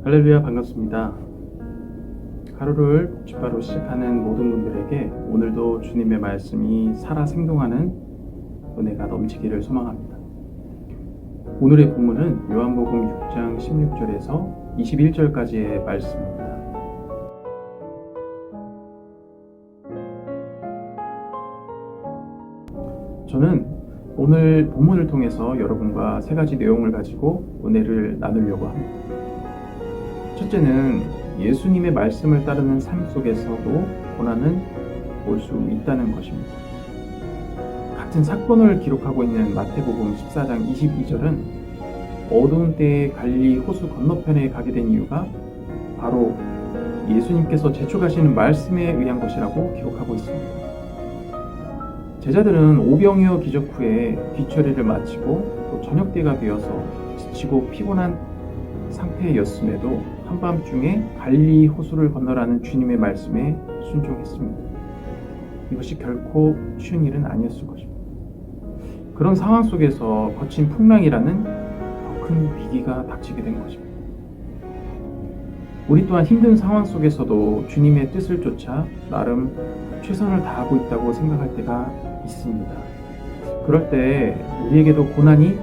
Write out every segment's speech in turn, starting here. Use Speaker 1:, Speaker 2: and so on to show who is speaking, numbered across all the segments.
Speaker 1: 할렐루야, 반갑습니다. 하루를 복지바로 시작하는 모든 분들에게 오늘도 주님의 말씀이 살아 생동하는 은혜가 넘치기를 소망합니다. 오늘의 본문은 요한복음 6장 16절에서 21절까지의 말씀입니다. 저는 오늘 본문을 통해서 여러분과 세 가지 내용을 가지고 은혜를 나누려고 합니다. 첫째는 예수님의 말씀을 따르는 삶 속에서도 고난은 올 수 있다는 것입니다. 같은 사건을 기록하고 있는 마태복음 14장 22절은 어두운 때에 갈릴리 호수 건너편에 가게 된 이유가 바로 예수님께서 제출하시는 말씀에 의한 것이라고 기록하고 있습니다. 제자들은 오병이어 기적 후에 뒤처리를 마치고 또 저녁때가 되어서 지치고 피곤한 상태였음에도 한밤중에 갈릴리 호수를 건너라는 주님의 말씀에 순종했습니다. 이것이 결코 쉬운 일은 아니었을 것입니다. 그런 상황 속에서 거친 풍랑이라는 더 큰 위기가 닥치게 된 것입니다. 우리 또한 힘든 상황 속에서도 주님의 뜻을 쫓아 나름 최선을 다하고 있다고 생각할 때가 있습니다. 그럴 때 우리에게도 고난이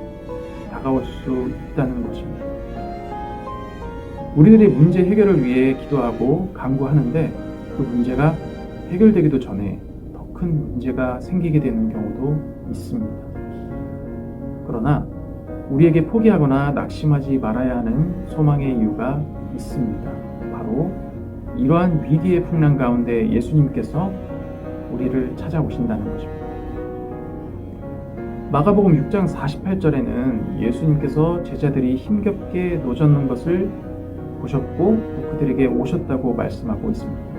Speaker 1: 다가올 수 있다는 것입니다. 우리들의 문제 해결을 위해 기도하고 간구하는데 그 문제가 해결되기도 전에 더 큰 문제가 생기게 되는 경우도 있습니다. 그러나 우리에게 포기하거나 낙심하지 말아야 하는 소망의 이유가 있습니다. 바로 이러한 위기의 풍랑 가운데 예수님께서 우리를 찾아오신다는 것입니다. 마가복음 6장 48절에는 예수님께서 제자들이 힘겹게 노젓는 것을 보셨고 또 그들에게 오셨다고 말씀하고 있습니다.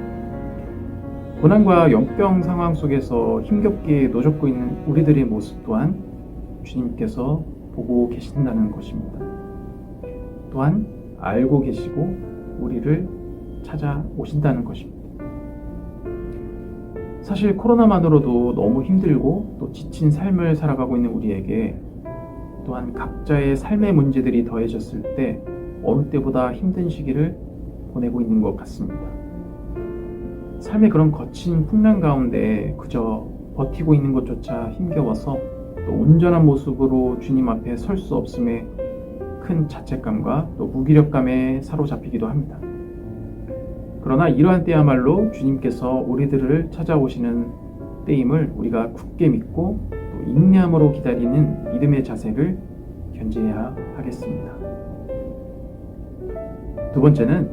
Speaker 1: 고난과 역병 상황 속에서 힘겹게 노젓고 있는 우리들의 모습 또한 주님께서 보고 계신다는 것입니다. 또한 알고 계시고 우리를 찾아오신다는 것입니다. 사실 코로나만으로도 너무 힘들고 또 지친 삶을 살아가고 있는 우리에게 또한 각자의 삶의 문제들이 더해졌을 때 어느 때보다 힘든 시기를 보내고 있는 것 같습니다. 삶의 그런 거친 풍랑 가운데 그저 버티고 있는 것조차 힘겨워서 또 온전한 모습으로 주님 앞에 설 수 없음에 큰 자책감과 또 무기력감에 사로잡히기도 합니다. 그러나 이러한 때야말로 주님께서 우리들을 찾아오시는 때임을 우리가 굳게 믿고 또 인내함으로 기다리는 믿음의 자세를 견지해야 하겠습니다. 두 번째는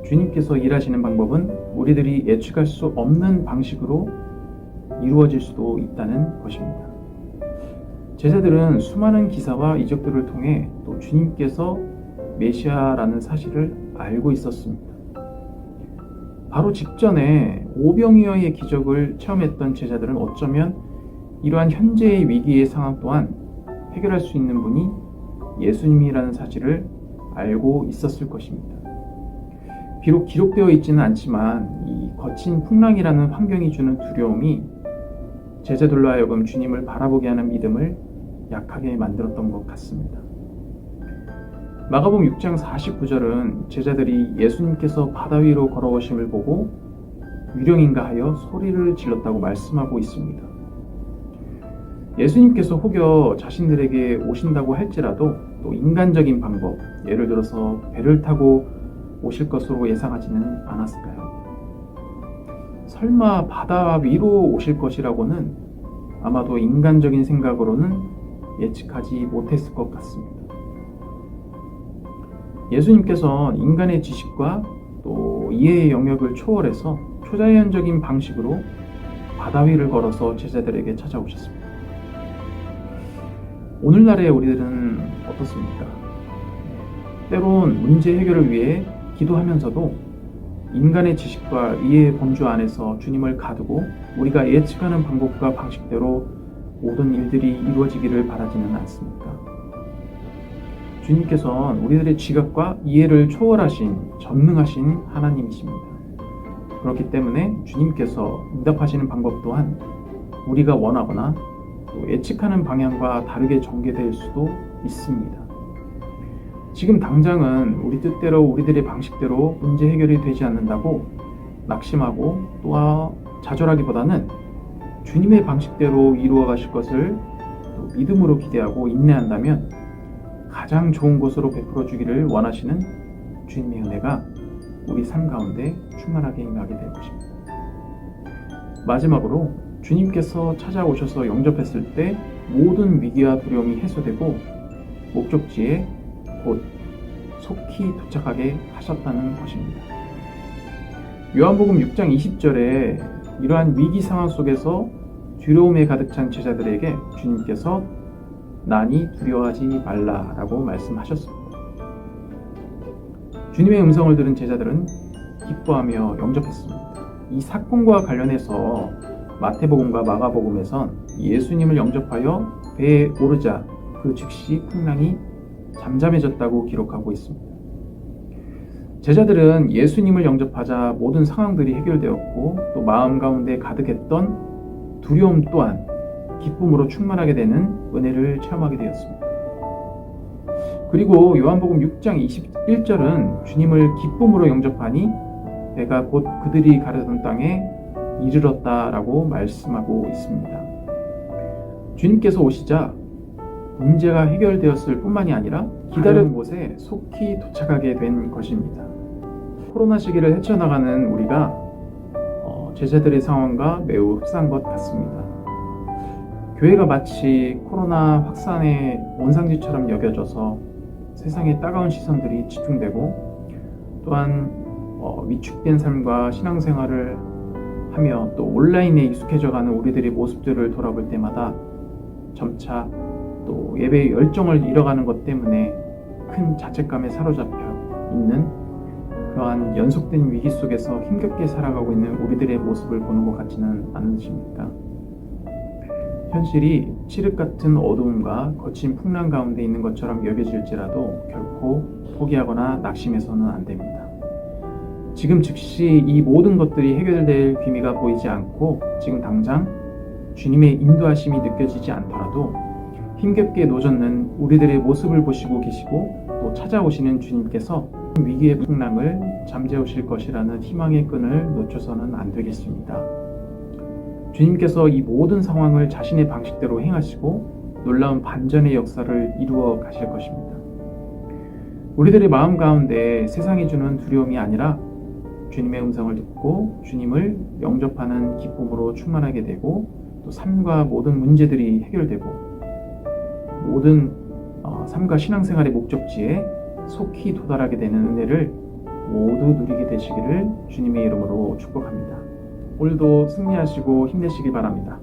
Speaker 1: 주님께서 일하시는 방법은 우리들이 예측할 수 없는 방식으로 이루어질 수도 있다는 것입니다. 제자들은 수많은 기사와 이적들을 통해 또 주님께서 메시아라는 사실을 알고 있었습니다. 바로 직전에 오병이어의 기적을 체험했던 제자들은 어쩌면 이러한 현재의 위기의 상황 또한 해결할 수 있는 분이 예수님이라는 사실을 알고 있었을 것입니다. 비록 기록되어 있지는 않지만 이 거친 풍랑이라는 환경이 주는 두려움이 제자들로 하여금 주님을 바라보게 하는 믿음을 약하게 만들었던 것 같습니다. 마가복음 6장 49절은 제자들이 예수님께서 바다 위로 걸어오심을 보고 유령인가 하여 소리를 질렀다고 말씀하고 있습니다. 예수님께서 혹여 자신들에게 오신다고 할지라도 또 인간적인 방법, 예를 들어서 배를 타고 오실 것으로 예상하지는 않았을까요? 설마 바다 위로 오실 것이라고는 아마도 인간적인 생각으로는 예측하지 못했을 것 같습니다. 예수님께서 인간의 지식과 또 이해의 영역을 초월해서 초자연적인 방식으로 바다 위를 걸어서 제자들에게 찾아오셨습니다. 오늘날의 우리들은 어떻습니까? 때론 문제 해결을 위해 기도하면서도 인간의 지식과 이해의 범주 안에서 주님을 가두고 우리가 예측하는 방법과 방식대로 모든 일들이 이루어지기를 바라지는 않습니까? 주님께서는 우리들의 지각과 이해를 초월하신 전능하신 하나님이십니다. 그렇기 때문에 주님께서 응답하시는 방법 또한 우리가 원하거나 또 예측하는 방향과 다르게 전개될 수도 있습니다. 지금 당장은 우리 뜻대로 우리들의 방식대로 문제 해결이 되지 않는다고 낙심하고 또 좌절하기보다는 주님의 방식대로 이루어 가실 것을 또 믿음으로 기대하고 인내한다면 가장 좋은 것으로 베풀어 주기를 원하시는 주님의 은혜가 우리 삶 가운데 충만하게 임하게 될 것입니다. 마지막으로 주님께서 찾아오셔서 영접했을 때 모든 위기와 두려움이 해소되고 목적지에 곧 속히 도착하게 하셨다는 것입니다. 요한복음 6장 20절에 이러한 위기 상황 속에서 두려움에 가득 찬 제자들에게 주님께서 나니 두려워하지 말라라고 말씀하셨습니다. 주님의 음성을 들은 제자들은 기뻐하며 영접했습니다. 이 사건과 관련해서 마태복음과 마가복음에선 예수님을 영접하여 배에 오르자 그 즉시 풍랑이 잠잠해졌다고 기록하고 있습니다. 제자들은 예수님을 영접하자 모든 상황들이 해결되었고 또 마음 가운데 가득했던 두려움 또한 기쁨으로 충만하게 되는 은혜를 체험하게 되었습니다. 그리고 요한복음 6장 21절은 주님을 기쁨으로 영접하니 배가 곧 그들이 가려던 땅에 이르렀다라고 말씀하고 있습니다. 주님께서 오시자 문제가 해결되었을 뿐만이 아니라 기다렸던 곳에 속히 도착하게 된 것입니다. 코로나 시기를 헤쳐나가는 우리가 제자들의 상황과 매우 흡사한 것 같습니다. 교회가 마치 코로나 확산의 온상지처럼 여겨져서 세상에 따가운 시선들이 집중되고 또한 위축된 삶과 신앙생활을 하며 또 온라인에 익숙해져가는 우리들의 모습들을 돌아볼 때마다 점차 또 예배의 열정을 잃어가는 것 때문에 큰 자책감에 사로잡혀 있는 그러한 연속된 위기 속에서 힘겹게 살아가고 있는 우리들의 모습을 보는 것 같지는 않으십니까? 현실이 칠흑 같은 어두움과 거친 풍랑 가운데 있는 것처럼 여겨질지라도 결코 포기하거나 낙심해서는 안 됩니다. 지금 즉시 이 모든 것들이 해결될 기미가 보이지 않고 지금 당장 주님의 인도하심이 느껴지지 않더라도 힘겹게 노젓는 우리들의 모습을 보시고 계시고 또 찾아오시는 주님께서 위기의 풍랑을 잠재우실 것이라는 희망의 끈을 놓쳐서는 안 되겠습니다. 주님께서 이 모든 상황을 자신의 방식대로 행하시고 놀라운 반전의 역사를 이루어 가실 것입니다. 우리들의 마음 가운데 세상이 주는 두려움이 아니라 주님의 음성을 듣고 주님을 영접하는 기쁨으로 충만하게 되고 또 삶과 모든 문제들이 해결되고 모든 삶과 신앙생활의 목적지에 속히 도달하게 되는 은혜를 모두 누리게 되시기를 주님의 이름으로 축복합니다. 오늘도 승리하시고 힘내시기 바랍니다.